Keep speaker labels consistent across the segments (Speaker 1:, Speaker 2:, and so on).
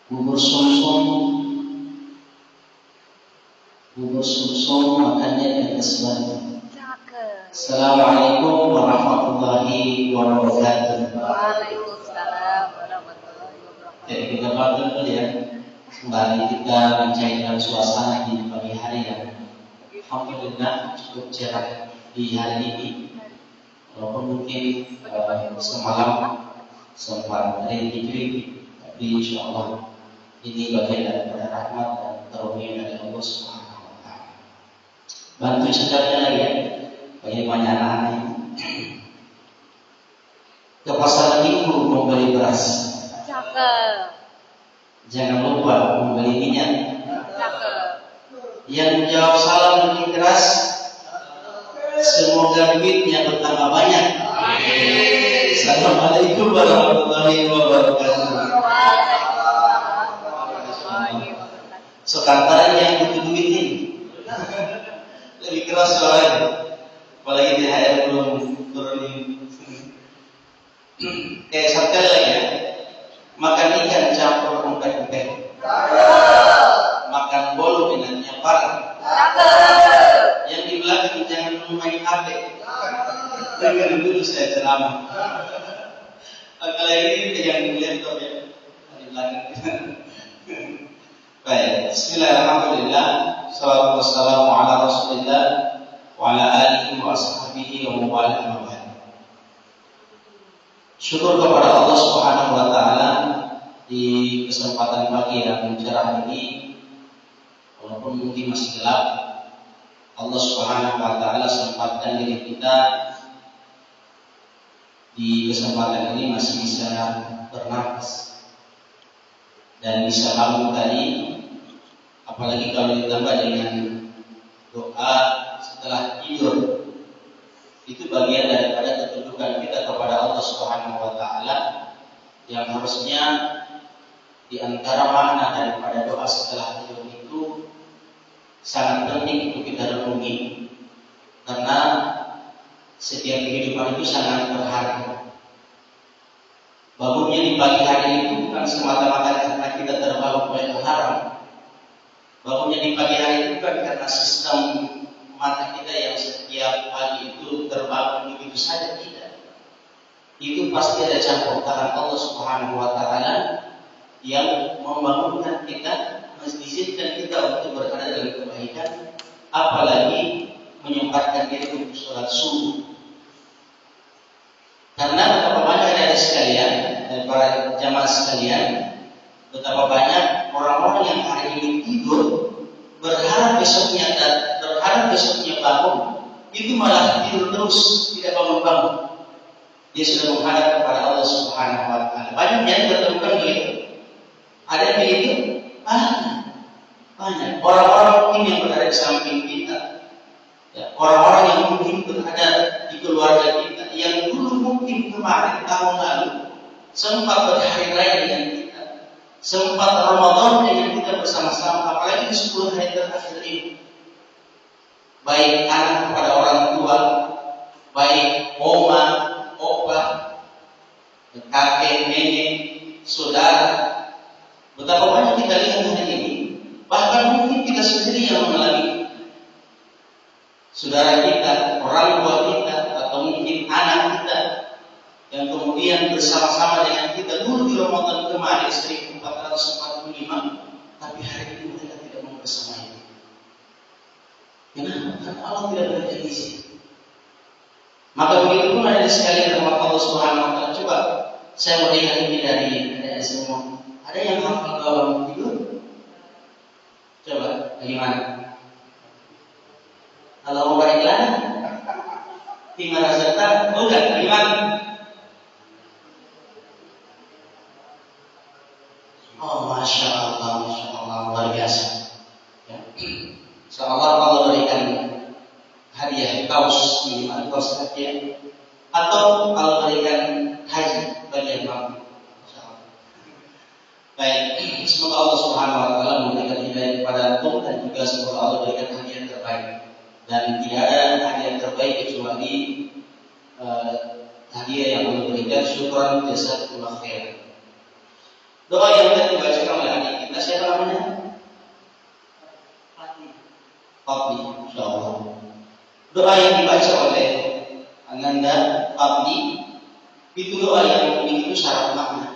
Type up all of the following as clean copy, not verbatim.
Speaker 1: Bubur sumsum, makannya di atas batu. Assalamualaikum warahmatullahi wabarakatuh.
Speaker 2: Waalaikumsalam warahmatullahi wabarakatuh.
Speaker 1: Jadi kita bantu dulu ya. Kembali kita mencairkan suasana di pagi hari ya. Alhamdulillah cukup cerah di hari ini. Walaupun mungkin semalam sempat rintik-rintik, tapi insya Allah ini bagian daripada rahmat dan karunia dari Allah Subhanahu wa Ta'ala. Bantu sekalian lagi ya, bagi banyak anak-anak ini. Ke pasar minggu membeli beras.
Speaker 2: Cakep.
Speaker 1: Jangan lupa membeli minyak.
Speaker 2: Cakep.
Speaker 1: Yang menjawab salam lebih keras, semoga duitnya bertambah banyak. Assalamualaikum warahmatullahi wabarakatuh. Sekarang yang butuh duit ini lebih keras soalnya, apalagi THR belum turun. Kayak sekali lagi ya, makan ikan campur empek-empek, makan bolu minatnya parah. Yang di belakang jangan main HP. Dengar dulu saya ceramah. Apalagi ini yang di laptop ya, di belakang. Baik, bismillahirrahmanirrahim. Salatu wassalamu ala Rasulillah wa ala alihi wa ashabihi wa mawalah. Syukur kepada Allah Subhanahu wa Ta'ala di kesempatan pagi yang cerah ini, walaupun mungkin masih gelap, Allah Subhanahu wa Ta'ala sempatkan diri kita di kesempatan ini masih bisa bernafas dan bisa bangun tadi, apalagi kalau ditambah dengan doa setelah tidur. Itu bagian daripada ketundukan kita kepada Allah Subhanahu wa Ta'ala, yang harusnya di antara makna daripada doa setelah tidur itu sangat penting untuk kita renungi, karena setiap kehidupan itu sangat berharga. Bangunnya di pagi hari itu bukan semata-mata karena kita terbangun oleh haram. Bangunnya di pagi hari itu bukan karena sistem mata kita yang setiap pagi itu terbangun begitu saja, tidak. Itu pasti ada campur tangan Allah Subhanahu wa Ta'ala yang membangunkan kita, mengizinkan kita untuk berada dalam kebaikan, apalagi menyempatkan diri untuk sholat subuh. Karena betapa banyak dari sekalian, dari para jamaah sekalian, betapa banyak orang-orang yang hari ini tidur berharap besoknya bangun, itu malah tidur terus, tidak bangun-bangun. Dia sudah menghadap kepada Allah Subhanahu wa Ta'ala. Banyak yang bertemukan begitu. Ada yang begitu? Banyak. Orang-orang mungkin yang berada di samping kita, ya, orang-orang yang mungkin berada di keluarga kita, yang dulu mungkin kemarin tahun lalu sempat berhari raya dengan kita, sempat Ramadan dengan kita bersama-sama, apalagi di 10 hari terakhir ini. Baik anak kepada orang tua, baik oma, opa, kakek, nenek, saudara. Betapa banyak kita lihat hari ini. Bahkan mungkin kita sendiri yang mengalami. Saudara kita, orang tua kita, atau mungkin anak kita yang kemudian bersama-sama dengan kita dulu di Ramadan kemarin 1445, tapi hari ini mereka tidak mau bersama kita. Kenapa? Karena Allah tidak berjanji. Maka begitu pun ada sekali rahmat Allah Subhanahu wa Ta'ala. Coba saya melihat ini dari semua. Ada yang hafal bangun tidur? Coba bagaimana? Kalau baiklah, tinggal serta, udah bagaimana? Oh, masya Allah, luar biasa. Ya. Seolah Allah berikan hadiah kaos minimal kaos hadiah, atau kalau berikan haji bagi yang mampu. Baik, semoga Allah Subhanahu wa Ta'ala memberikan hidayah kepada antum dan juga semoga Allah berikan hadiah terbaik. Dan tidak ada hadiah terbaik kecuali hadiah yang Allah berikan. Syukran jazakumullah khair. Doa yang tadi dibacakan oleh adik kita siapa namanya? Fadli, insyaallah. Doa yang dibaca oleh Ananda Fadli itu doa yang begitu syarat makna.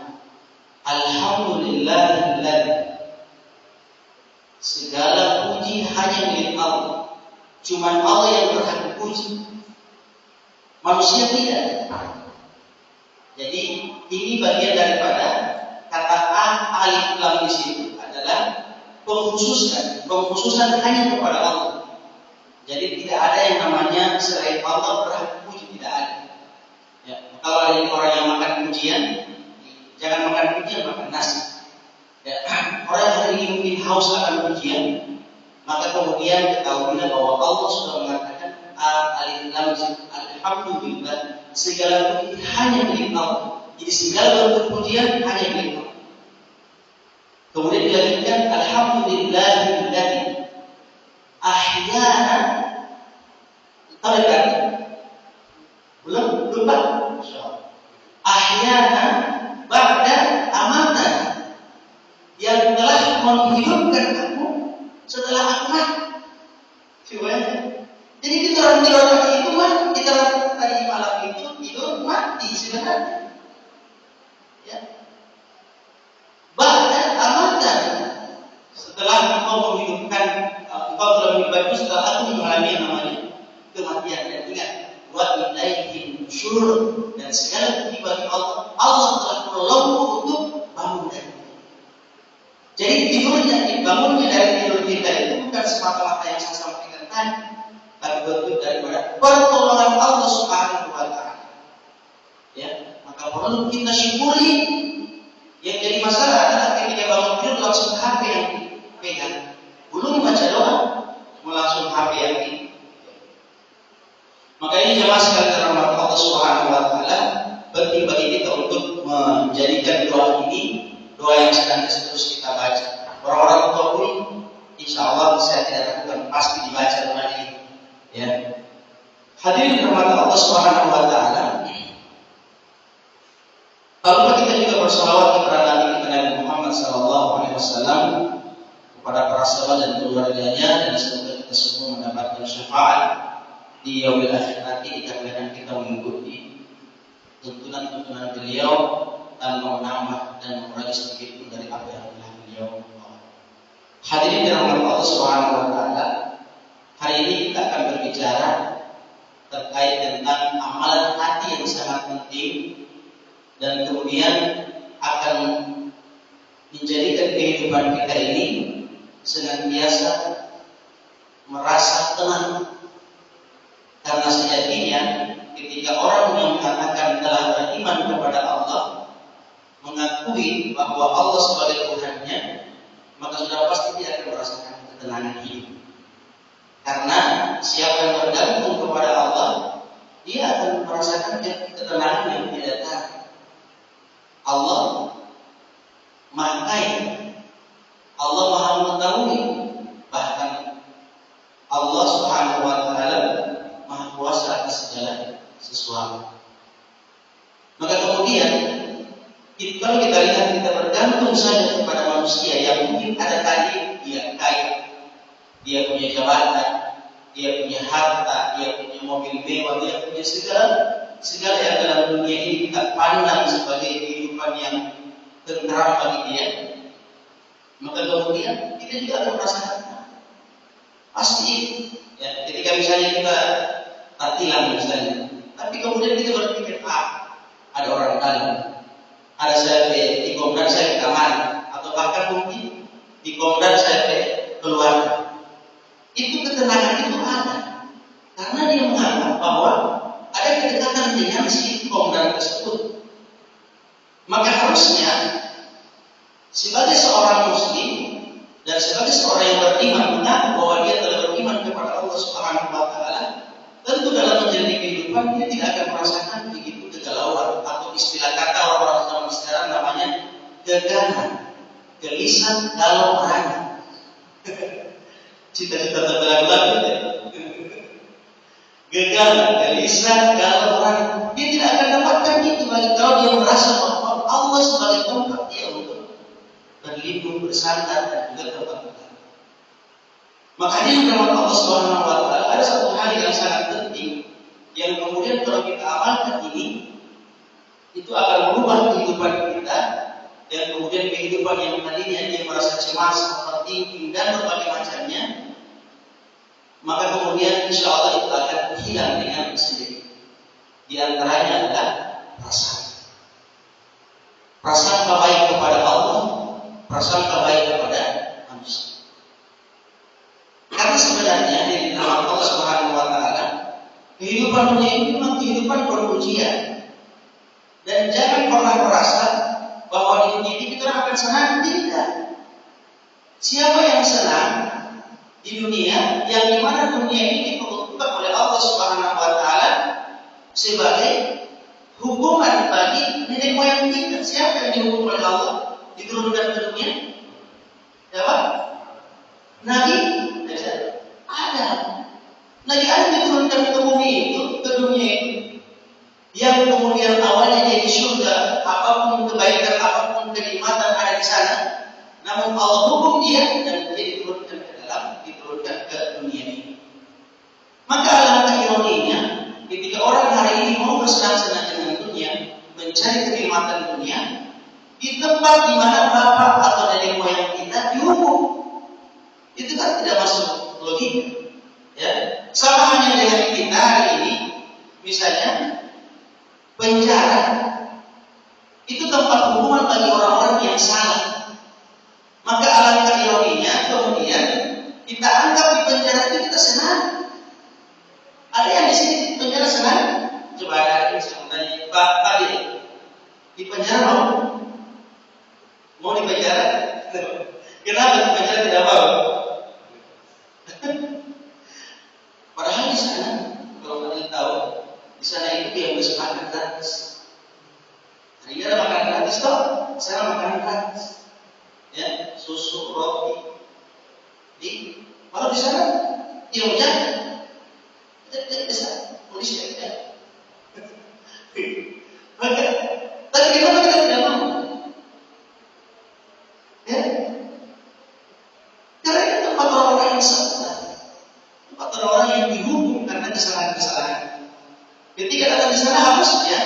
Speaker 1: Alhamdulillahilladzi, segala puji hanya milik Allah. Cuman Allah yang berhak dipuji, manusia tidak. Jadi ini bagian daripada kata alif lam di situ adalah pengkhususan hanya kepada Allah. Jadi tidak ada yang namanya selain Allah berhak dipuji, tidak ada. Ya, kalau ada orang yang makan pujian, jangan makan pujian, makan nasi. Ya, orang hari ini mungkin haus akan pujian, maka kemudian ketahuilah bahwa Allah sudah mengatakan alif lam alhamdulillah, segala puji hanya milik Allah. Jadi segala bentuk pujian hanya milik Allah. Kemudian dilanjutkan alhamdulillahilladzi ahyana, tarekat belum lupa ahyana ba'da amata, yang telah menghidupkan aku setelah aku mati. Jadi kita orang tidur mati itu mati, kita tadi malam itu tidur mati sebenarnya. Ya. Ba'da amata, setelah engkau menghidupkan, engkau telah menghidupkan setelah aku mengalami yang namanya kematian. Dan ingat, wa ilaihi nusyur, dan segala puji bagi Allah. Allah telah menolongmu untuk bangun dari tidur. Jadi tidurnya, bangunnya dari tidur kita itu bukan semata-mata yang saya sampaikan tadi, tapi bentuk daripada pertolongan Allah Subhanahu wa Ta'ala. Ya, maka perlu kita syukuri. Yang jadi masalah adalah ketika bangun tidur langsung HP yang dipegang, belum baca doa, langsung HP yang ini. Maka ini jemaah sekalian rahmat Allah Subhanahu wa Ta'ala, penting bagi kita untuk menjadikan doa ini doa yang sedang terus kita baca. Orang-orang tua pun insya Allah saya tidak ragukan pasti dibaca doa ini. Ya. Hadirin rahmat Allah Subhanahu wa Ta'ala, lalu kita juga bersalawat kepada Nabi Muhammad SAW, kepada para sahabat dan keluarganya, dan semoga kita semua mendapatkan syafaat di yaumil akhir nanti dikarenakan kita mengikuti tuntunan beliau tanpa menambah dan mengurangi sedikit pun dari apa yang telah beliau bawa. Hadirin dirahmati Allah Subhanahu wa Ta'ala, hari ini kita akan berbicara terkait tentang amalan hati yang sangat penting dan kemudian akan menjadikan kehidupan kita ini senantiasa merasa tenang. Karena sejatinya ketika orang yang mengatakan telah beriman kepada Allah, mengakui bahwa Allah sebagai Tuhannya, maka sudah pasti dia akan merasakan ketenangan hidup. Karena siapa yang bergantung kepada Allah, dia akan merasakan ketenangan yang tidak datang. Allah Maha Kaya, Allah Maha Mengetahui, bahkan Allah Subhanahu wa Ta'ala Maha Kuasa atas segala sesuatu. Maka kemudian kalau kita lihat, kita bergantung saja kepada manusia yang mungkin ada tadi dia kaya, dia punya jabatan, dia punya harta, dia punya mobil mewah, dia punya segala yang dalam dunia ini kita pandang sebagai kehidupan yang tentram bagi dia. Maka kemudian kita juga akan merasakan pasti ya, ketika misalnya kita tatilan misalnya, tapi kemudian kita berpikir ada orang dalam, ada saya di komdan saya di kamar, atau bahkan mungkin di komdan saya keluar, itu ketenangan itu ada karena dia menganggap bahwa ada kedekatan dengan si komdan tersebut. Maka harusnya sebagai seorang muslim dan sebagai seorang yang beriman mengaku bahwa dia telah beriman kepada Allah Subhanahu wa Ta'ala, tentu dalam menjalani kehidupan dia tidak akan merasakan begitu kegalauan, atau istilah kata orang-orang zaman sekarang namanya keganan, gelisah, galau, marah. Cita-cita terlalu gagal, gelisah, galau orang, dia tidak akan dapatkan itu kalau dia merasa bahwa Allah sebagai tempat dia untuk berlindung, bersandar dan juga tempat utama. Makanya dalam Allah Subhanahu wa taala ada satu hal yang sangat penting yang kemudian kalau kita amalkan ini itu akan merubah kehidupan kita dan kemudian kehidupan yang tadinya dia merasa cemas, overthinking dan berbagai macamnya, maka kemudian insya Allah itu akan hilang dengan sendiri. Di antaranya adalah prasangka baik kepada Allah, prasangka baik kepada manusia. Karena sebenarnya di dalam Allah Subhanahu wa taala kehidupan dunia ini memang kehidupan berujian. Dan jangan pernah merasa bahwa di dunia ini kita akan senang, tidak. Siapa yang senang di dunia yang dimana dunia ini diperuntukkan oleh Allah Subhanahu wa taala sebagai hukuman bagi nenek moyang kita. Siapa yang dihukum oleh Allah diturunkan ke dunia? Siapa? Nabi Adam. Nabi Adam diturunkan ke bumi itu, ke dunia itu, yang kemudian awalnya jadi surga, apapun kebaikan, apapun kenikmatan ada di sana, namun Allah hukum dia dan dia diturunkan ke dunia ini. Maka alangkah ironinya, ketika orang hari ini mau bersenang-senang dengan dunia, mencari kenikmatan dunia, di tempat di mana bapak atau nenek moyang kita dihukum, itu kan tidak masuk logika. Ya, sama halnya dengan kita hari ini, misalnya penjara itu tempat hukuman bagi orang-orang yang salah. Maka alangkah ironinya kemudian kita anggap di penjara itu kita senang. Ada yang di sini di penjara senang? Coba ada yang saya tanya, Pak Adil, di penjara mau di penjara? Kenapa di penjara tidak mau? Padahal di sana, kalau kalian tahu, di sana itu dia bisa makan gratis. Hari ini ada makanan gratis toh, sana makanan gratis. Ya, susu, roti. Kalau di sana dia hujan, tidak bisa polisi tidak. Maka, tapi kenapa kita tidak mau? Ya, karena itu tempat orang-orang yang salah, tempat orang-orang yang dihukum karena kesalahan-kesalahan. Ketika datang di sana harusnya,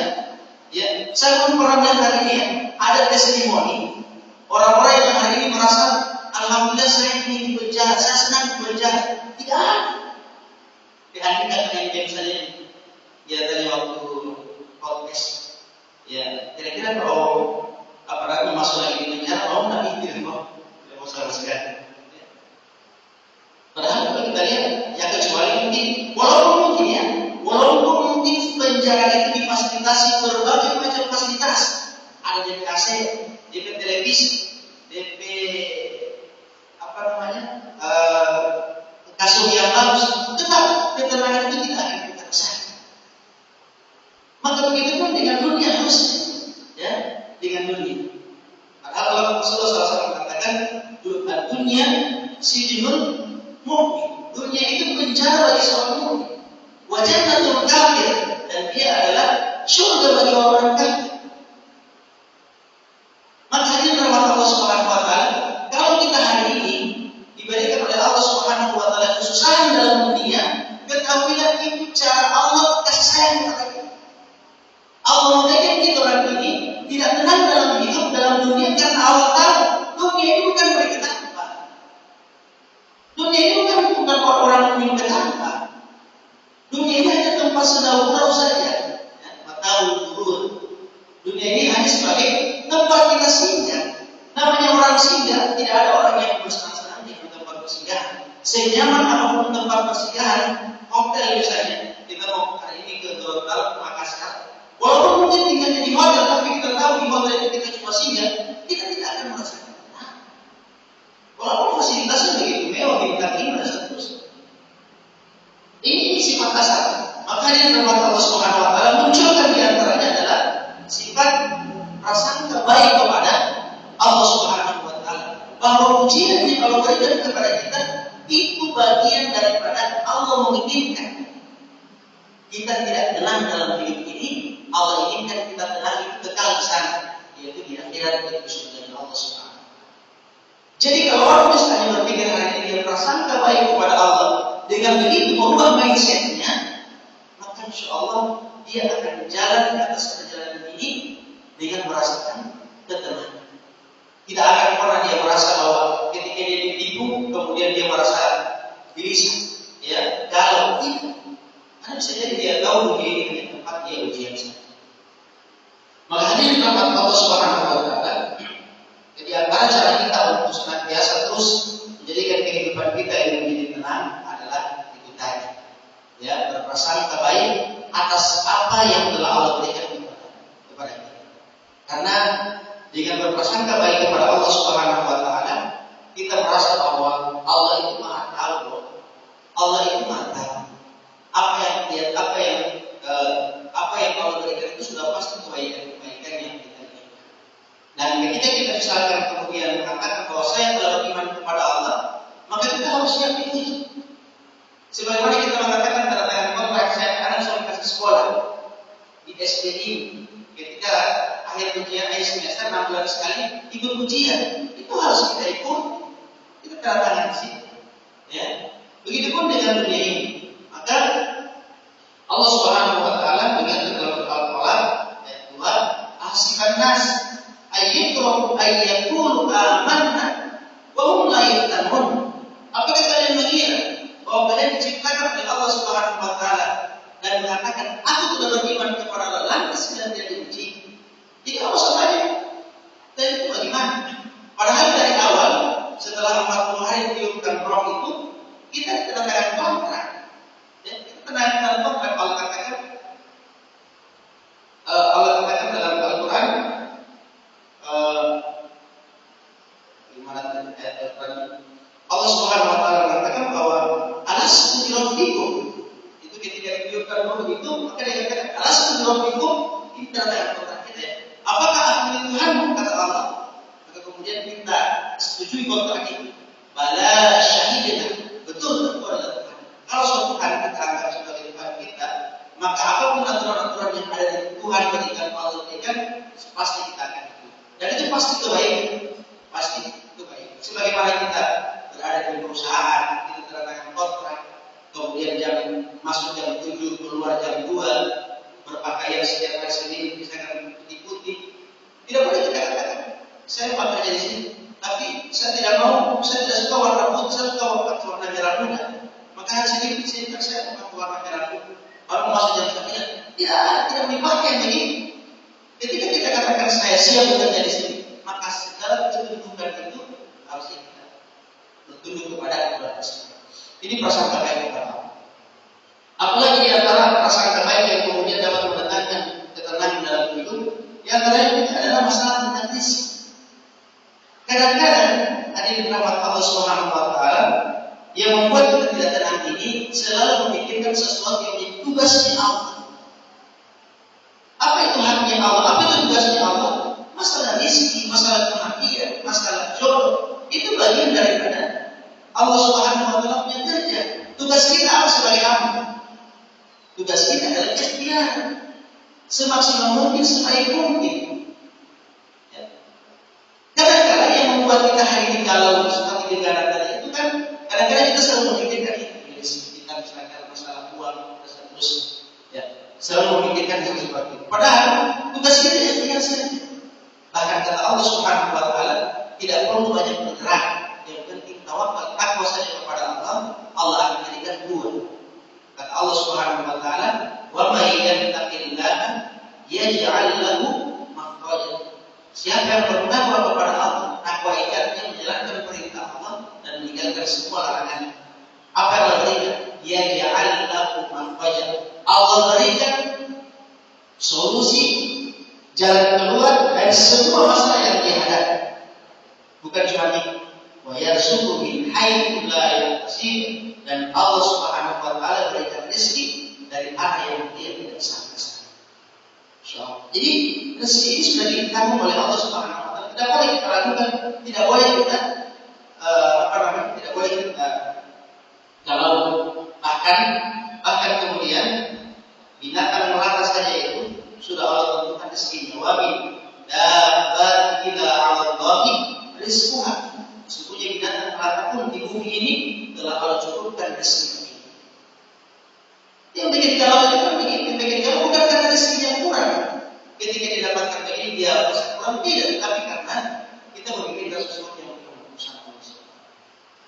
Speaker 1: ya, saya pun pernah melihat hari ini ya, ada testimoni orang-orang yang hari ini merasa, alhamdulillah saya ini di penjara, saya senang di penjara. Tidak ada. Diandalkan kayak misalnya, ya tadi waktu podcast, ya kira-kira kalau apalagi masuk lagi di penjara, mau nggak mikir kok, tidak mau sama sekali. Padahal kalau kita lihat, ya kecuali mungkin, walaupun mungkin penjara itu difasilitasi berbagai macam fasilitas, ada DP AC, DP televisi, DP kasur yang bagus, tetap ketenangan itu tidak akan kita rasakan. Maka begitu pun dengan dunia harusnya, ya, dengan dunia. Padahal Rasulullah SAW mengatakan, dunia sijnul mu'min. Dunia itu penjara bagi seorang mukmin. Wa jannatul kafir, dan dia adalah surga bagi orang kafir. Maka hadirin rahmat Allah Subhanahu wa taala, kalau kita hari ini diberikan oleh Allah Subhanahu wa taala kesusahan dalam dunia, ketahuilah itu cara Allah kasih sayang kepada kita. Allah menjadikan kita orang ini tidak tenang dalam hidup dalam dunia karena Allah tahu dunia ini bukan bagi kita apa. Dunia ini bukan orang mukmin kita. Dunia ini hanya tempat senau-senau saja. Ya, tahu turun. Dunia ini hanya sebagai tempat kita singgah. Namanya orang singgah, tidak ada orang yang bersenang-senang di tempat persinggahan. Senyaman apapun tempat persinggahan, hotel misalnya, kita mau hari ini ke Gorontalo, ke Makassar. Walaupun mungkin tinggalnya di hotel, tapi kita tahu di hotel itu kita cuma singgah, kita tidak akan merasakan tenang. Walaupun fasilitasnya begitu mewah, bintang 5 dan seterusnya. Ini sifat kasar. Makanya dalam Allah Subhanahu wa taala munculkan di antaranya adalah sifat prasangka baik kepada Allah Subhanahu wa taala. Bahwa ujian yang kalau berikan kepada kita itu bagian daripada Allah menginginkan. kita tidak tenang dalam hidup ini, Allah inginkan kita tenang itu kekal di sana, yaitu di akhirat, yaitu surga Allah Subhanahu. Jadi kalau orang misalnya berpikir hari ini dia prasangka baik kepada Allah, dengan begitu merubah mindsetnya, maka insya Allah dia akan jalan di atas perjalanan ini dengan merasakan ketenangan. Tidak akan pernah dia merasa bahwa ketika dia ditipu, kemudian dia merasa gelisah, ya, galau. Tidak. Karena bisa jadi dia tahu dunia ini hanya tempat dia ujian saja. Maka hadirin rahmat Allah Subhanahu wa taala, jadi antara cara kita untuk senantiasa terus menjadikan kehidupan kita yang menjadi tenang adalah itu tadi, ya, berprasangka baik atas apa yang telah Allah berikan kepada kita. Karena dengan berprasangka baik kepada Allah Subhanahu wa taala, kita merasa bahwa Allah itu Maha Tahu. Allah itu Maha Tahu. Apa yang Allah berikan itu sudah pasti kebaikan yang kita inginkan. Dan ketika kita misalkan kemudian mengatakan bahwa saya telah beriman kepada Allah, maka kita harus siap itu. Sebagaimana kita mengatakan tanda tangan kontrak, saya akan kasih sekolah di SPI. Ketika akhir ujian akhir semester 6 bulan sekali ikut ujian, itu harus kita ikut. Itu tanda tangan di situ. Ya. Begitupun dengan dunia ini. Maka Allah Subhanahu wa taala dengan dalam Al-Qur'an ayat 2, "Ahsiban nas ayyukrahu ayyakulu amanna wa hum la yuftanun." Apakah kalian mengira bahwa kalian diciptakan oleh Allah Subhanahu wa taala dan mengatakan, "Aku telah beriman kepada Allah," lantas kalian tidak diuji? Jadi apa salahnya? Dan itu bagaimana? Padahal dari awal setelah 40 hari ditiupkan roh itu, kita dikatakan kontrak. Kita tenang dalam kontrak. Allah katakan dalam Al-Quran, Allah Subhanahu wa taala mengatakan bahwa alastu birabbikum. Itu ketika ditiupkan roh itu, maka dia katakan alastu birabbikum, ini dalam kontrak kita. Apakah aku ini Tuhanmu, kata Allah? Maka kemudian kita setujui kontrak itu. Bala syahidina, betul tentu adalah Tuhan. Kalau suatu hari kita anggap sebagai Tuhan kita, maka apapun aturan-aturan yang ada di Tuhan berikan, Allah berikan, pasti kita akan ikut. Dan itu pasti kebaikan, pasti kebaikan. Sebagaimana kita berada di perusahaan, kita terdapat kontrak, kemudian jam masuk jam 7, keluar jam 2, berpakaian setiap hari Senin, misalkan ikuti. Tidak boleh kita katakan, saya pakainya di sini, tapi saya tidak mau, saya tidak suka warna putih, saya suka warna merah muda. Maka hari Senin di sini saya pakai warna merah muda. Baru masuk jam 9, tidak dipakai begini. Ketika kita katakan saya siap bekerja di sini, maka segala ketundukan itu harus kita bertunduk kepada Allah. Ini prasangka baik kepada Allah. Apalagi di antara prasangka baik yang kemudian dapat mendatangkan ketenangan dalam hidup, di antaranya adalah masalah tentang rezeki. Kadang-kadang ada di rahmat Allah Subhanahu wa taala yang membuat kita tidak tenang ini selalu memikirkan sesuatu yang menjadi tugasnya Allah. Apa itu haknya Allah? Apa itu tugasnya Allah? Masalah rezeki, masalah kematian, masalah jodoh, itu bagian daripada Allah Subhanahu wa taala punya kerja. Tugas kita apa sebagai hamba? Tugas kita adalah ikhtiar semaksimal mungkin, sebaik mungkin. Ya. Kadang-kadang yang membuat kita hari ini galau seperti di Ghana tadi itu kan kadang-kadang kita selalu memikirkan itu, kita misalkan masalah uang dan seterusnya, ya, selalu memikirkan hal seperti itu. Padahal tugas kita ikhtiar saja. Bahkan kata Allah Subhanahu wa taala, tidak perlu banyak bergerak, yang penting tawakal, takwa saja kepada Allah, Allah akan berikan dua. Kata Allah Subhanahu wa taala, "Wa may yattaqillaha yaj'al lahu makhraja." Siapa yang bertakwa kepada Allah, takwa itu artinya menjalankan perintah Allah dan meninggalkan semua larangan. Apa yang Allah berikan? Yaj'al lahu makhraja. Allah berikan solusi, jalan keluar dari semua masalah yang dihadapi. Bukan cuma itu. Wa yarzuqhu min haitsu la yahtasib, dan Allah Subhanahu wa taala berikan rezeki dari arah yang dia tidak sangka-sangka. Jadi rezeki ini sudah ditanggung oleh Allah Subhanahu wa taala. Tidak boleh kita lakukan, tidak boleh kita tidak boleh kita kalau bahkan kemudian rezekinya. Wa min dabbatin illa 'ala Allahi rizquha. Sesungguhnya binatang apapun di bumi ini telah Allah cukupkan rezekinya. Yang bikin galau itu kan bikin galau bukan karena rezeki yang kurang. Ketika didapatkan begini dia merasa kurang, tidak, tapi karena kita memikirkan sesuatu yang berusaha.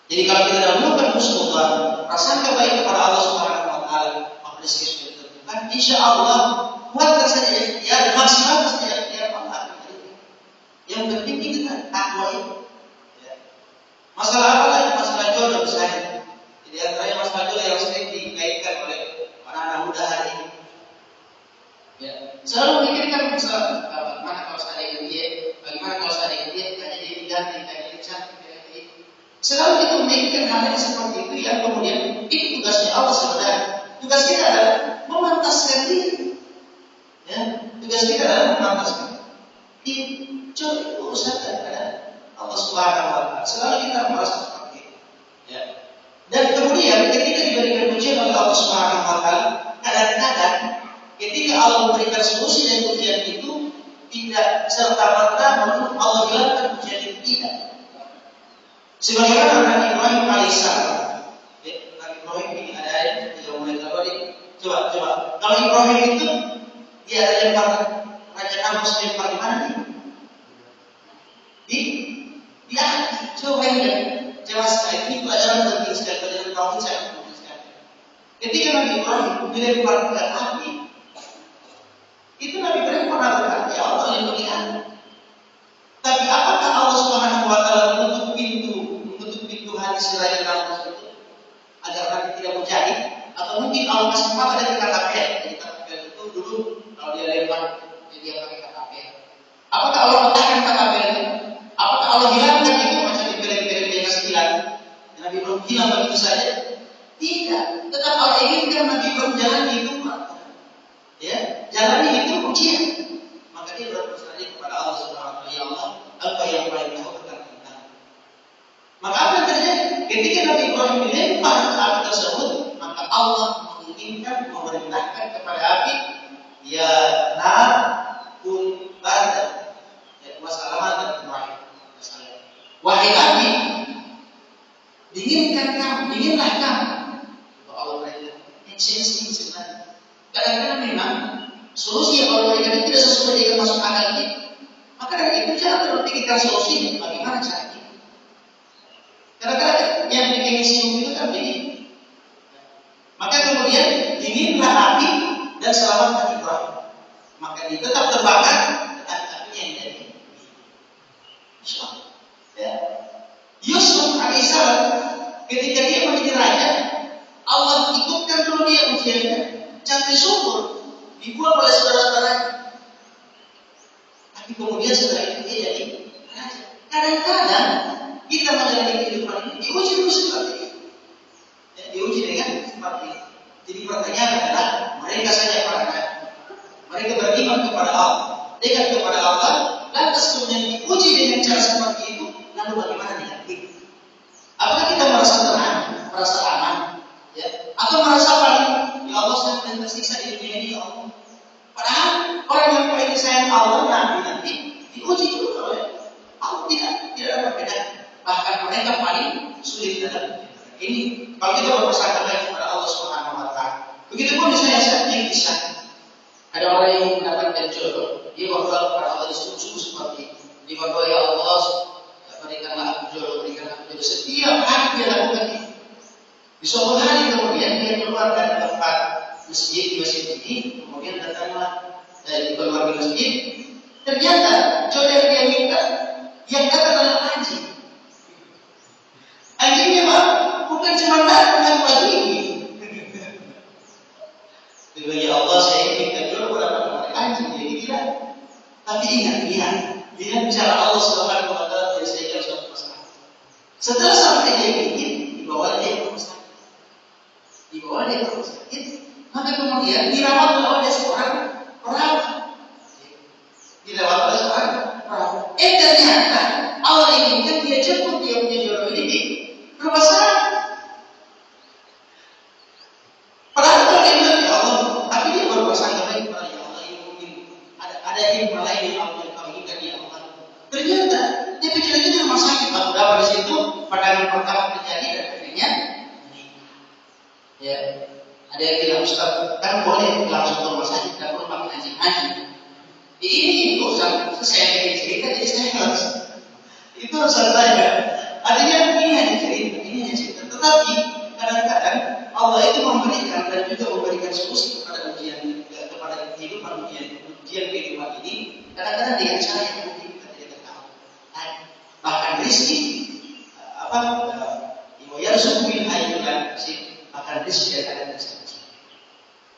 Speaker 1: Jadi kalau kita dahulukan husnuzan, prasangka baik kepada Allah Subhanahu wa taala, maka rezeki sudah ditentukan. Insyaallah kuatkan saja ikhtiar, maksimalkan saja ikhtiar Allah akan memberikan. Yang penting kita takwa itu. Ya. Masalah apa lagi? Masalah jodoh misalnya. Jadi antaranya masalah jodoh yang sering dikaitkan oleh anak-anak muda hari ini. Ya. Selalu memikirkan masalah bagaimana kalau seandainya dia, bagaimana kalau seandainya dia hanya dia diganti, hanya dia cantik. Selalu kita memikirkan hal yang seperti itu yang kemudian itu tugasnya Allah sebenarnya. Tugas kita adalah memantaskan diri. Ya, tugas kita adalah memantaskan diri. Coba itu usahakan kepada Allah Subhanahu wa taala. Selalu kita merasa seperti itu. Ya. Dan kemudian ketika diberikan ujian oleh Allah Subhanahu wa taala, kadang-kadang ketika Allah memberikan solusi dari ujian itu tidak serta-merta menurut Allah hilangkan ujian itu, tidak. Sebagaimana Nabi Ibrahim alaihissalam, Nabi Ibrahim ini ada ayat yang mulai terjadi. Coba, kalau Ibrahim itu dia ada lempar Raja Namus lempar di mana nih? Di atas. Coba bayangkan, jelas sekali ini pelajaran penting sekali, pelajaran tauhid sangat penting sekali. Ketika Nabi Ibrahim dilempar ke api, itu Nabi Ibrahim pernah berkata, ya Allah lindungi aku. Tapi apakah Allah Subhanahu wa taala menutup pintu hati si Raja Namus itu agar nanti tidak menjadi, atau mungkin Allah kasih mata dari KKPL. Jadi KKPL itu dulu kalau dia lempar dia pakai KKPL. Apakah Allah letakkan KKPL itu? Apakah Allah hilangkan itu macam di film-film dia kasih hilang? Nabi Ibrahim hilang begitu saja? Tidak. Tetap Allah inginkan Nabi Ibrahim jalan itu, ya, jalan itu ujian. Maka dia berdoa kepada Allah Subhanahu wa taala, ya Allah, apa yang paling tahu tentang kita. Maka apa yang terjadi? Ketika Nabi Ibrahim dilempar ke api tersebut, maka Allah menginginkan memerintahkan kepada api, ya nar kun barda. Ya, wassalaman dan Ibrahim. Wahai api, dinginlah kamu. Allah berikan esensi sebenarnya. Kadang-kadang memang solusi yang Allah berikan tidak sesuai dengan masuk akal kita. Maka dari itu jangan berpikirkan solusinya, bagaimana caranya. Kadang-kadang yang bikin siung itu kan begini. Maka kemudian dinginlah api dan selamatkan Ibrahim. Maka dia tetap terbakar tetapi apinya yang jadi. Insyaallah. Ya. Yusuf alaihissalam ketika dia menjadi raja, Allah ikutkan dulu dia ujiannya. Jangan subur dibuat oleh saudara-saudaranya. Tapi kemudian setelah itu dia jadi raja. Kadang-kadang kita menjalani kehidupan ini diuji dulu seperti itu. Ya, diuji dengan seperti itu. Jadi pertanyaan adalah mereka saja para nabi. Mereka beriman kepada Allah, dekat kepada Allah, lantas kemudian diuji dengan cara seperti itu. Lalu bagaimana dengan kita? Apakah kita merasa tenang, merasa aman, ya? Atau merasa paling ya Allah saya paling tersiksa di dunia ini, ya Allah. Padahal orang yang paling disayang Allah nanti diuji dulu oleh Allah, tidak ada perbedaan. Bahkan mereka paling sulit dalam ini. Kalau kita bersangka baik kepada Allah Subhanahu wa taala. Begitupun misalnya kisah ada orang yang mendapatkan jodoh, dia berdoa kepada Allah sungguh-sungguh seperti itu. Dia berdoa, ya Allah, berikanlah aku jodoh, berikanlah aku jodoh. Setiap hari dia lakukan itu. Di suatu hari kemudian dia keluar dari tempat masjid di masjid ini, kemudian datanglah dari keluar di masjid. Ternyata jodoh yang dia minta yang datang adalah anjing. Anjingnya mah bukan cuma datang dengan baju ini. Ya Allah, saya minta jodoh pada anjing, jadi tidak. Tapi ingat bicara Allah Subhanahu wa taala menyelesaikan suatu masalah. Setelah sampai dia bikin, dibawa dia ke rumah sakit. Maka kemudian dirawat oleh seorang perawat. Ternyata Allah inginkan dia jemput dia punya jodoh ini di rumah sakit. Padahal kalau dia bilang ya Allah, tapi dia baru bersangka baik kepada ya Allah, ini mungkin ada yang Ada yang bilang Ustaz, kan boleh langsung ke rumah sakit, tidak perlu pakai anjing-anjing. Ini urusan saya bikin cerita, jadi saya harus itu urusan saya. Artinya ini hanya cerita. Tetapi kadang-kadang Allah itu memberikan dan juga memberikan solusi kepada kepada kehidupan ujian kehidupan ini. Kadang-kadang dengan cara yang mungkin kita tidak ketahui. Bahkan rezeki yarzuqu bil hayy bahkan rezeki yang ada di sana.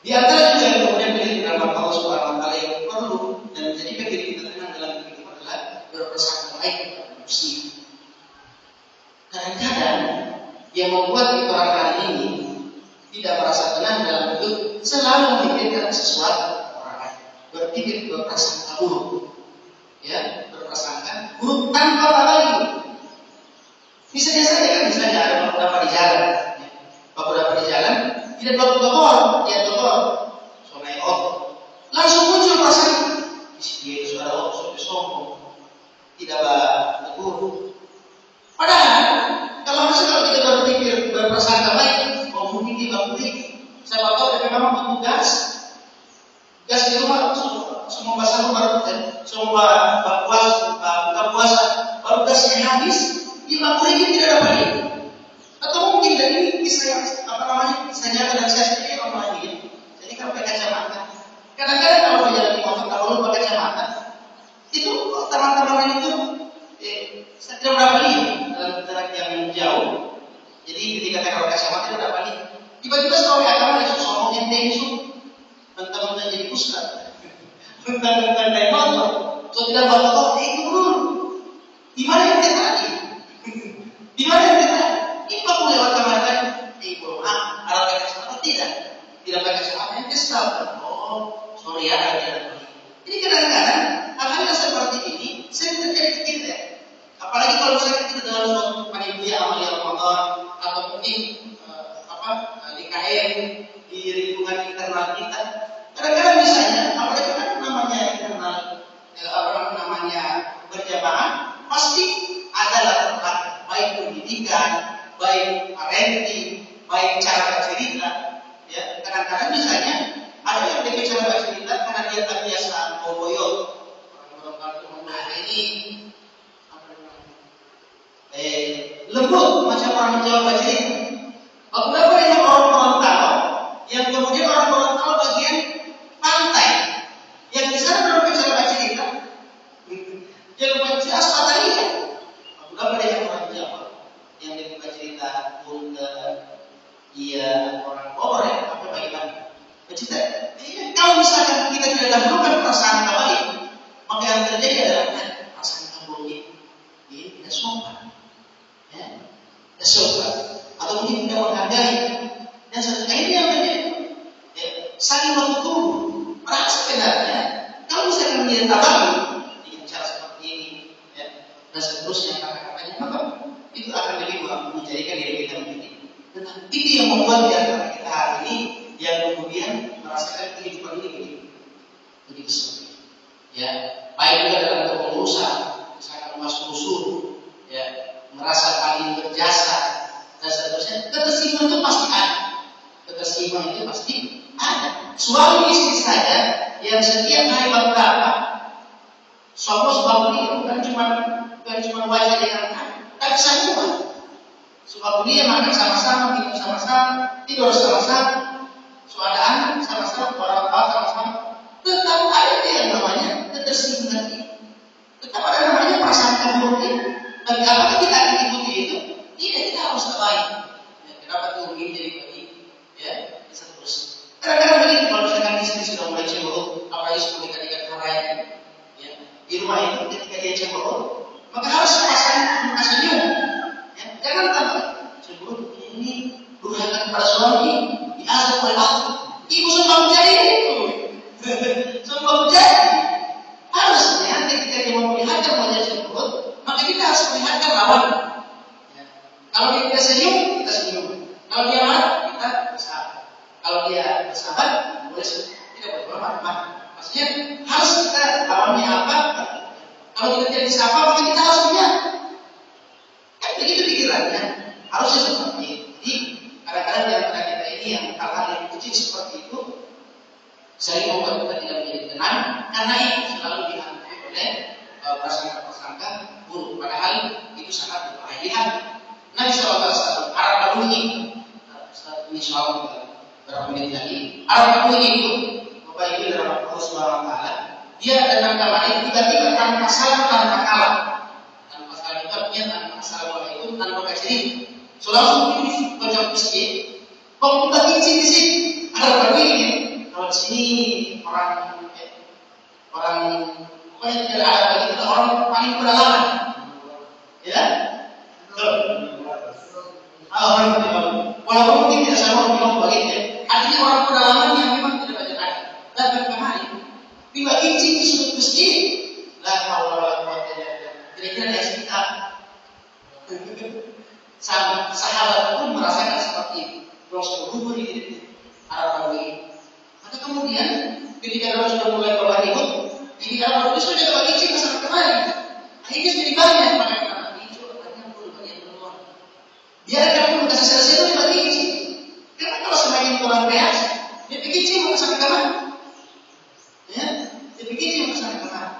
Speaker 1: Di antara juga yang kemudian dari firman Allah Subhanahu wa taala yang perlu dan menjadikan diri kita tenang dalam hidup adalah berprasangka baik kepada manusia. Kadang-kadang yang membuat orang hari ini tidak merasa tenang dalam hidup selalu memikirkan sesuatu orang lain, berpikir berprasangka buruk, ya berprasangka buruk tanpa lagi. Misalnya saja kan misalnya ada beberapa di jalan, beberapa di jalan tidak dokter, dia dokter, sonai langsung muncul perasaan dia itu sudah sombong, tidak tegur. Padahal kalau kita berpikir berprasangka baik, mungkin kita beli, siapa tahu dia memang butuh gas di rumah semua basah baru semua buka puasa baru gasnya habis, 50.000 tidak dapat lagi. Atau mungkin dari kisah kisahnya dan saya sendiri orang lain. Jadi kalau pakai kacamata, kadang-kadang kalau berjalan di motor kalau lupa kacamata, itu teman-teman itu saya tidak berapa lihat dalam jarak yang jauh. Jadi ketika pakai kacamata tidak berapa lihat. Tiba-tiba seorang agama yang sombong yang tensu, mentang-mentang jadi ustaz, mentang-mentang naik motor, so tidak bawa itu dulu. Di mana yang dia tadi? Di mana yang dia tadi? Ini aku lewat kamar tadi. Ada pakai kacamata tidak pakai kacamata yang kesal. Oh, sorry ya ada. Jadi kadang-kadang hal-hal yang seperti ini sering terjadi di kita. Apalagi kalau misalnya kita dalam suatu panitia amalia Ramadan atau mungkin di KM di lingkungan internal kita. Kadang-kadang misalnya apalagi kan namanya internal berjamaah pasti ada latar belakang baik pendidikan, baik parenting, baik cara bercerita, ya kadang-kadang misalnya ada yang dengan cara bercerita karena dia tak biasa boyot, orang ini lembut macam orang Jawa bercerita. Beberapa yang orang Gorontalo, yang kemudian orang Gorontalo bagian pantai, yang di sana belum cara bercerita, yang bercerita asfataria. Beberapa yang orang Jawa, yang dia bercerita Bunda, dia orang Bogor ya, apa bagaimana? Bercerita. Kalau misalkan kita tidak dahulukan perasaan baik, maka yang terjadi adalah perasaan buruk ini tidak sopan, ya, tidak sopan, atau mungkin tidak menghargai. Dan setelah ini yang terjadi, ya, saling bertutur. Padahal sebenarnya kalau misalkan dia tabahu dengan cara seperti ini, ya, dan seterusnya kata-katanya, maka itu akan lebih menjadikan diri kita menjadi. Dan itu yang membuat di antara kita hari ini yang kemudian merasakan kehidupan ini begitu sulit. Ya, baik juga dalam berurusan, misalkan masuk usul, ya, merasa paling berjasa dan seterusnya. Ketersinggungan itu pasti ada. Ketersinggungan itu pasti ada. Suami istri saja yang setiap hari berapa, sebab ini bukan cuma wajah yang tapi semua. Sebab dia makan sama-sama, minum sama-sama, tidur sama-sama, ada anak sama-sama, orang tua sama-sama. Tetap ada yang namanya ketersinggungan ini. Tetap ada namanya perasaan buruk ini. Dan kalau kita ikuti itu, tidak kita harus terbaik. Ya, kenapa tuh begini jadi begini? Ya, bisa terus. Kadang-kadang begini kalau misalkan istri sudah mulai cemberut, apalagi sudah dekat-dekat raya, ya, di rumah itu ketika dia cemberut, maka harus muka senyum. Ya, jangan tambah cemberut ini durhaka kepada suami, diazab oleh Allah. Ibu sumpah menjadi itu, sumpah menjadi. Harusnya ketika dia memperlihatkan wajah cemberut, maka kita harus melihatkan lawan. Ya. Kalau dia tidak senyum, kita senyum. Kalau dia marah, kita bersabar. Kalau dia bersabar, boleh tidak boleh marah. Maksudnya harus kita lawannya apa? Kalau kita tidak disapa, maka kita harus lihat. Kan begitu pikirannya. Harusnya seperti ini. Jadi kadang-kadang di antara kita ini yang hal-hal yang kecil sering membuat kita tidak menjadi tenang karena itu selalu dihantui oleh prasangka-prasangka buruk. Padahal itu sangat berbahaya. Lihat Nabi SAW Arab Badui ini soal berapa menit lagi. Arab Badui itu Bapak Ibu dalam Allah Subhanahu Wa Taala, dia datang ke Madinah tiba-tiba tanpa salam tanpa kalah, tanpa salam itu artinya tanpa assalamualaikum tanpa kajian. Langsung di pojok masjid, kok kita kincing di sini? Arab Badui ini. Kalau di sini orang pokoknya tidak ada lagi kita orang paling pedalaman, ya. Walaupun mungkin tidak sama bilang begitu, artinya orang pedalaman yang memang tidak banyak ada. Datang kemari, tiba kincing di sudut masjid, la haula wala quwwata illa billah. Kira-kira dari kita, sahabat pun merasakan seperti itu. Rasulullah di Arab Badui. Maka kemudian ketika orang sudah mulai bawa ribut, ini Arab Badui sudah dapat kincing kesana kemari. Akhirnya jadi banyak maka karena itu artinya pun banyak keluar. Biarkan pun kasih selesai itu dapat kincing. Karena kalau semakin kurang reaksi, dia kincing mau kesana kemari. Ya, dia kincing mau kesana kemari.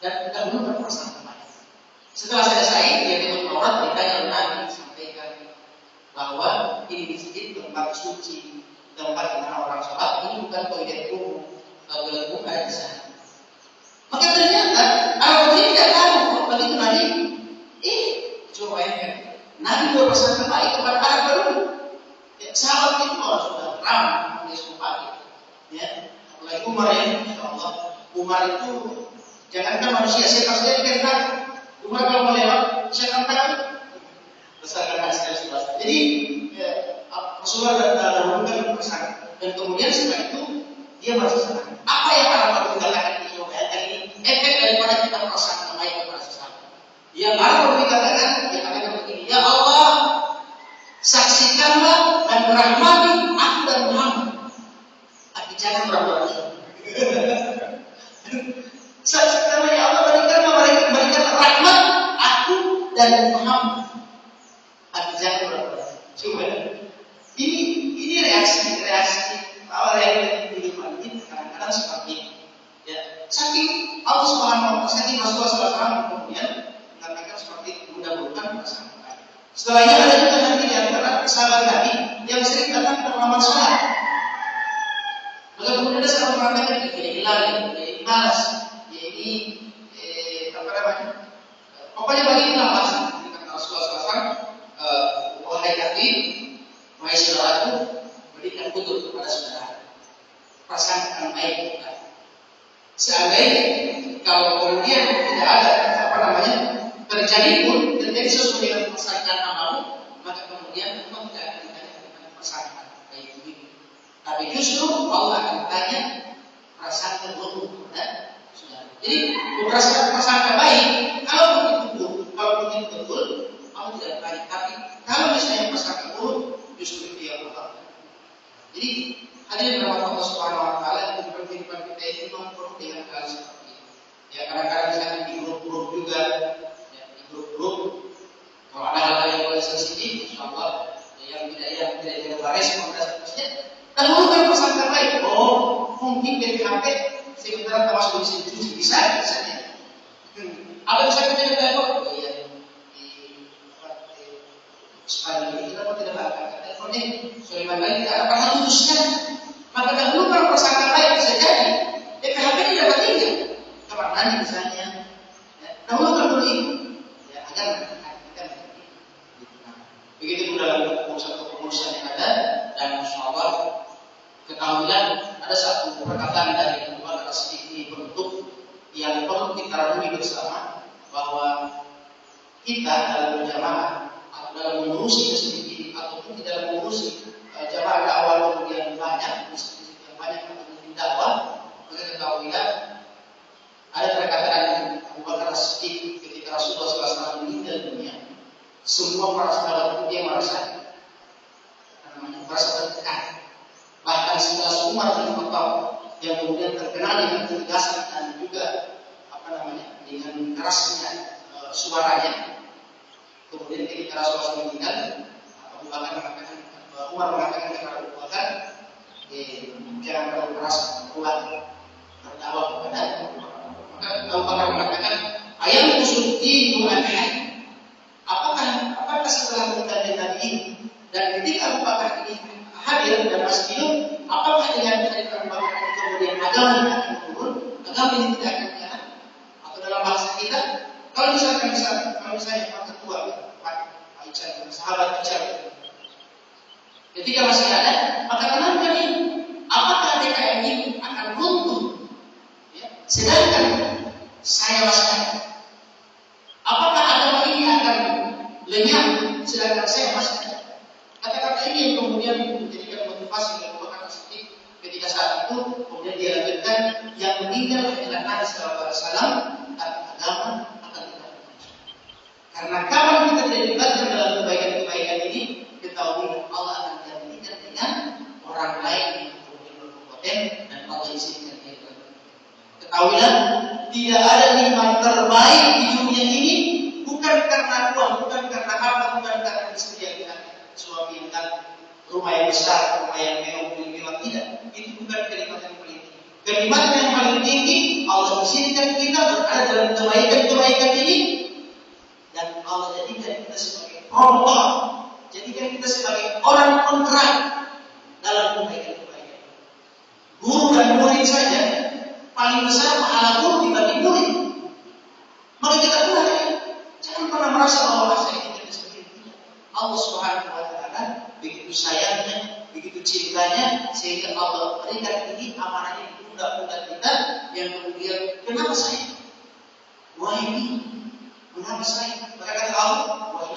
Speaker 1: Dan kita belum berperasaan kemari. Setelah selesai, dia dengan aurat ditanya oleh Nabi sampaikan bahwa ini masjid tempat suci, tempat dimana orang sholat, ini bukan toilet umum. Toilet umum ada di sana. Maka ternyata Arab ini tidak tahu kalau itu Nabi. Coba bayangkan, Nabi berpesan baik kepada Arab baru. Ya, sahabat itu kalau sudah ramah, dia sumpah. Ya, apalagi Umar ya, Insya Allah. Umar itu jangankan manusia, saya pasti dia kan. Umar kalau mau lewat, saya akan tahu. Besarkan hadis selesai. Jadi Rasulullah dahulukan pesan dan kemudian setelah itu dia merasa senang. Apa yang Arab Badui katakan itu ini efek daripada kita merasa baik kepada sesama. Yang Arab Badui katakan, dia katakan begini, ya Allah, saksikanlah dan rahmati aku dan Muhammad. Tapi jangan berbuat. Saksikanlah ya Allah, berikan rahmat aku dan Muhammad. Tapi jangan berbuat. Coba. Ini reaksi awal yang dilihat ini kadang-kadang seperti ini. Ya, saking Allah Subhanahu Wa Taala, saking Rasulullah SAW kemudian mengatakan seperti mudah-mudahan perasaan baik. Setelahnya ada juga nanti di antara sahabat Nabi yang sering datang ke rumah sholat. Maka kemudian ada sahabat mengatakan ini hilang, ini malas, ini apa namanya? Pokoknya bagi kita malas. Kata Rasulullah SAW, wahai hati, wahai saudaraku, berikan kudus kepada saudara. Perasaan akan baik kita. Seandainya kalau kemudian tidak ada terjadi sesuai dengan persangkaan amamu, maka kemudian Allah tidak akan ditanya tentang persangkaan baik begitu. Tapi justru Allah akan tanya perasaan buruk kepada saudara. Jadi berdasarkan persangka baik, kalau begitu betul, Allah tidak baik. Tapi kalau misalnya persangka buruk, justru dia Allah. Jadi hadirin rahmat Allah Subhanahu Wa Taala, kehidupan kita itu memang penuh dengan hal seperti itu. Ya kadang-kadang misalnya di grup-grup juga, ya, di grup-grup kalau ada hal yang boleh sensitif, insyaallah yang tidak baris sebenarnya dahulukan persangka baik. Oh mungkin dari HP sebentar termasuk di sini bisa ya. Apa bisa kita telepon? Oh iya Spanyol itu kenapa tidak akan telepon ini? Soalnya lagi tidak akan putuskan. Maka dahulukan persangka baik bisa jadi. PHP tidak pentingnya. Kamar mandi misalnya. Ya, dahulukan dulu itu. Ya agar kita menjadi. Begitu pun dalam kepengurusan yang ada dan insyaallah ketahuilah ada satu perkataan dari Tuhan atas ini bentuk yang perlu kita renungi bersama bahwa kita dalam berjamaah atau dalam mengurusi masjid ataupun di dalam mengurusi jamaah dakwah kemudian banyak masjid yang banyak mengikuti dakwah, maka ketahuilah ada perkataan yang Abu Bakar As-Siddiq ketika Rasulullah SAW meninggal dunia, semua para sahabat itu dia merasa tertekan. Bahkan setelah Umar bin Khattab yang kemudian terkenal dengan ketegasan dan juga dengan kerasnya suaranya, kemudian ketika Rasulullah meninggal, Umar mengatakan kepada Abu Bakar, jangan terlalu keras berdakwah kepada maka Abu Bakar mengatakan ayam usuddin mu'adhai. Apakah setelah meninggalnya Nabi ini dan ketika Abu Bakar ini hadir dan masih hidup, apakah dengan Abu Bakar ini kemudian agama ini akan turun, agama ini tidak akan jalan? Atau dalam bahasa kita, kalau misalnya Pak Ketua, Pak Ican, sahabat Ican, ketika masih ada, maka tenangkan ini, apakah DKM ini akan runtuh? Ya. Sedangkan saya masih ada. Apakah agama ini akan lenyap? Sedangkan saya masih ada. Kata-kata ini yang kemudian menjadikan motivasi bagi Abu Bakar As-Siddiq ketika saat itu kemudian dia lanjutkan yang meninggal adalah Nabi Sallallahu Alaihi Wasallam dan agama akan tetap. Karena kalau kita tidak dilibatkan dalam kebaikan-kebaikan ini, ketahui Allah akan gantikan dengan orang lain yang kemudian berkompeten dan Allah izinkan dia berkompeten. Ketahuilah tidak ada nikmat terbaik di dunia ini bukan karena uang, bukan karena harta, bukan karena istri yang cantik, suami yang cantik, rumah yang besar, rumah yang mewah, tidak. Itu bukan kenikmatan yang paling tinggi. Kenikmatan yang paling tinggi Allah izinkan kita berada dalam kebaikan-kebaikan ini dan Allah jadikan kita sebagai promotor, jadikan kita sebagai orang kontrak dalam kebaikan-kebaikan. Guru dan murid saja paling besar pahala guru dibanding murid. Maka kita jangan pernah merasa bahwa saya tidak seperti itu. Allah Subhanahu wa Ta'ala begitu sayangnya, begitu cintanya, sehingga Allah berikan ini amanah ini pundak-pundak kita yang kemudian kenapa saya? Wah ini, kenapa saya? Maka kata Allah, wah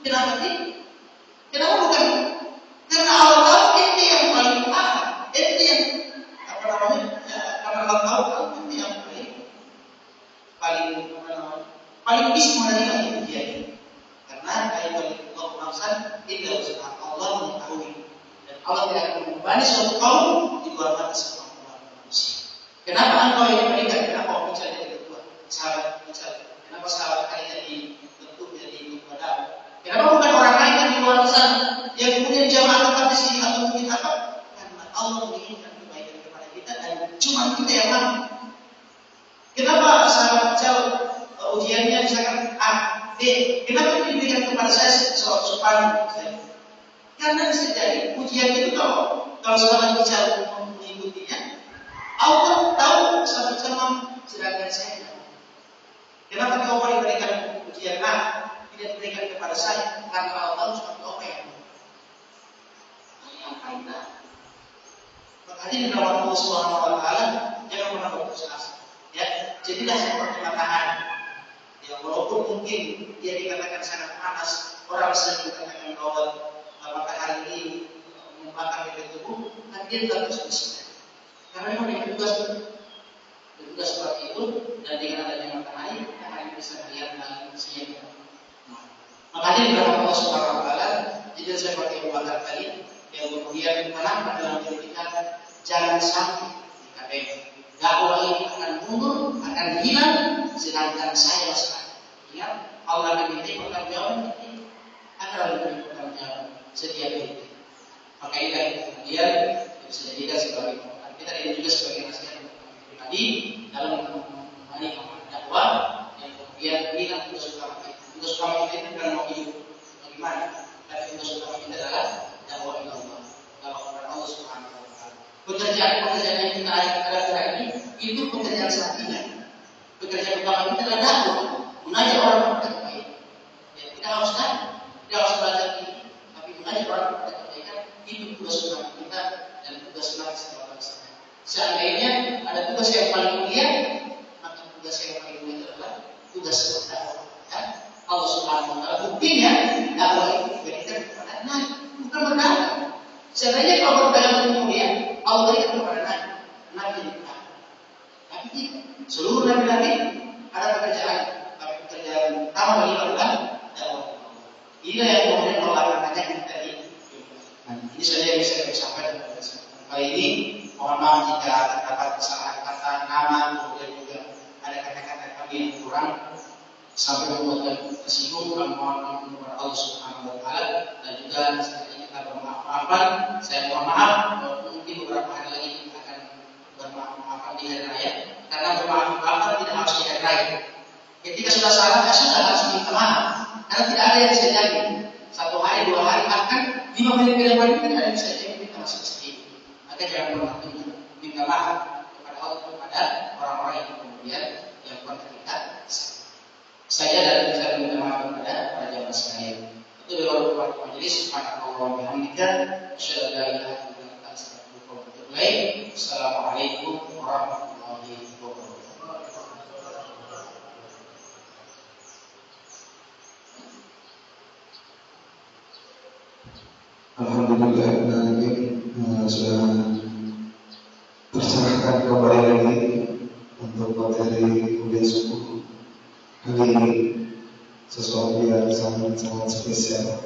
Speaker 1: kenapa ini? Kenapa bukan? Karena Allah tahu ini yang paling utama, ini yang karena Allah tahu ini yang paling bisa menerima itu dia. Karena ayat Allah Muhammad tidak usah Allah mengetahui dan Allah tidak akan membebani suatu kaum di luar batas kemampuan manusia. Kenapa engkau yang berikan? Kenapa kau bicara jadi ketua? Sahabat bicara. Kenapa sahabat kalian dibentuk jadi ketua? Kenapa bukan orang lain yang di luar sana yang kemudian jamaah tetap di sini atau mungkin apa? Karena Allah menginginkan kebaikan kepada kita dan cuma kita yang mampu. Kenapa sahabat bicara ujiannya misalkan A, B, kenapa diberikan kepada saya supaya saya? Karena bisa jadi ujian itu kalau sahabat bicara mengikutinya, Allah tahu sahabat bicara sedangkan saya tidak. Kenapa kau diberikan ujian A tidak diberikan kepada saya? Karena Allah tahu seperti apa yang kita. Makanya di dalam Allah Subhanahu Wa Taala jangan pernah berputus asa. Ya, jadilah seperti matahari. Ya, walaupun mungkin dia dikatakan sangat panas, orang sering dikatakan bahwa matahari ini membakar dari tubuh, tapi dia tetap bersih. Karena memang dia bertugas seperti itu, dan dengan adanya matahari, matahari bisa melihat dan siang. Makanya di dalam Allah Subhanahu Wa Taala, jadi seperti Abu Bakar tadi, yang kemudian menanam dalam diri kita, jangan sampai dikatakan dakwah ini akan mundur, akan hilang, sedangkan saya sekarang. Ingat, Allah akan diberi pertanggungjawaban ini, akan diberi pertanggungjawaban setiap itu. Maka ini kemudian bisa dijadikan sebagai pengetahuan kita dan juga sebagai nasihat pribadi dalam mengemani dakwah yang kemudian hilang tugas utama kita. Tugas utama kita itu bukan mau hidup bagaimana, tapi tugas utama kita adalah dakwah Allah, dakwah kepada Allah Subhanahu Wa Taala. Pekerjaan yang kita ada ini itu pekerjaan sampingan. Pekerjaan utama kita adalah dakwah, mengajak orang kepada kebaikan. Ya, kita harus belajar ini, tapi mengajak orang kepada kebaikan itu tugas utama kita dan tugas kita sebagai bangsa. Seandainya ada tugas yang paling mulia, maka tugas yang paling mulia adalah tugas berdakwah. Ya? Allah Subhanahu Wa Taala buktinya dakwah itu diberikan kepada Nabi, bukan berdakwah. Seandainya kalau berdakwah itu mulia, Allah berikan kepada Nabi berdakwah. Tapi tidak. Seluruh Nabi ada pekerjaan, tapi pekerjaan utama bagi adalah dakwah. Inilah yang kemudian Allah katakan kita ini. Ini saja yang bisa saya sampaikan pada kesempatan kali ini. Mohon maaf jika terdapat kesalahan kata, nama, kemudian juga ada kata-kata kami yang kurang sampai membuat kesinggungan. Mohon maaf kepada Allah Subhanahu Wa Taala dan juga setelah kita bermaaf-maafan. Saya mohon maaf, mungkin beberapa hari lagi kita akan bermaaf. Karena bermaaf-maafan tidak harus dihargai. Ketika sudah salah, ya sudah harus minta maaf. Karena tidak ada yang bisa jamin. 1 hari, 2 hari, bahkan 5 hari ke depan tidak ada yang bisa jamin kita masih sedih. Maka jangan pernah minta maaf kepada Allah, kepada orang-orang yang kemudian yang ketika saya dan saya minta maaf kepada para jamaah sekalian. Itu adalah majelis subhanallahi wa bihamdika asyhadu an la ilaha illa anta astaghfiruka wa atubu ilaik. Assalamualaikum warahmatullahi wabarakatuh.
Speaker 3: Alhamdulillah sudah tercerahkan kembali lagi untuk materi kuliah subuh kali ini, sesuatu yang sangat spesial.